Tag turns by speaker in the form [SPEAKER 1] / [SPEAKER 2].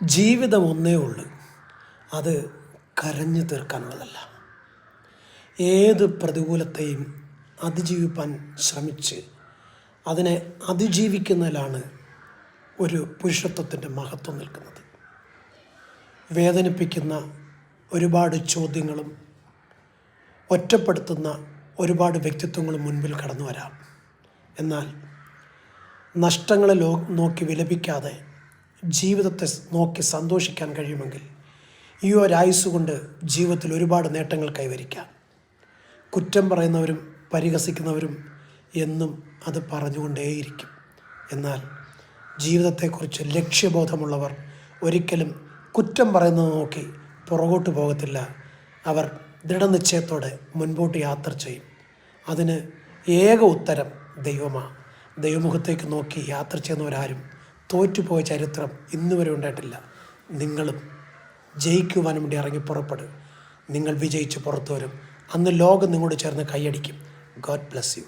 [SPEAKER 1] ജീവിതം ഒന്നേ ഉള്ളൂ, അത് കരഞ്ഞു തീർക്കാനുള്ളതല്ല. ഏത് പ്രതികൂലത്തെയും അതിജീവിപ്പാൻ ശ്രമിച്ച് അതിനെ അതിജീവിക്കുന്നതിലാണ് ഒരു പുരുഷത്വത്തിൻ്റെ മഹത്വം നിൽക്കുന്നത്. വേദനിപ്പിക്കുന്ന ഒരുപാട് ചോദ്യങ്ങളും ഒറ്റപ്പെടുത്തുന്ന ഒരുപാട് വ്യക്തിത്വങ്ങളും മുൻപിൽ കടന്നു വരാം. എന്നാൽ നഷ്ടങ്ങളെ നോക്കി വിലപിക്കാതെ ജീവിതത്തെ നോക്കി സന്തോഷിക്കാൻ കഴിയുമെങ്കിൽ ഈ ഒരായുസ് കൊണ്ട് ജീവിതത്തിൽ ഒരുപാട് നേട്ടങ്ങൾ കൈവരിക്കാം. കുറ്റം പറയുന്നവരും പരിഹസിക്കുന്നവരും എന്നും അത് പറഞ്ഞുകൊണ്ടേയിരിക്കും. എന്നാൽ ജീവിതത്തെക്കുറിച്ച് ലക്ഷ്യബോധമുള്ളവർ ഒരിക്കലും കുറ്റം പറയുന്നത് നോക്കി പുറകോട്ട് പോകത്തില്ല. അവർ ദൃഢനിശ്ചയത്തോടെ മുൻപോട്ട് യാത്ര ചെയ്യും. അതിന് ഏക ഉത്തരം ദൈവമാണ്. ദൈവമുഖത്തേക്ക് നോക്കി യാത്ര ചെയ്യുന്നവരാരും തോറ്റുപോയ ചരിത്രം ഇന്നുവരെ ഉണ്ടായിട്ടില്ല. നിങ്ങളും ജയിക്കുവാൻ വേണ്ടി ഇറങ്ങി പുറപ്പെടും. നിങ്ങൾ വിജയിച്ച് പുറത്തു വരും. അന്ന് ലോകം നിങ്ങളോട് ചേർന്ന് കൈയടിക്കും. God bless you.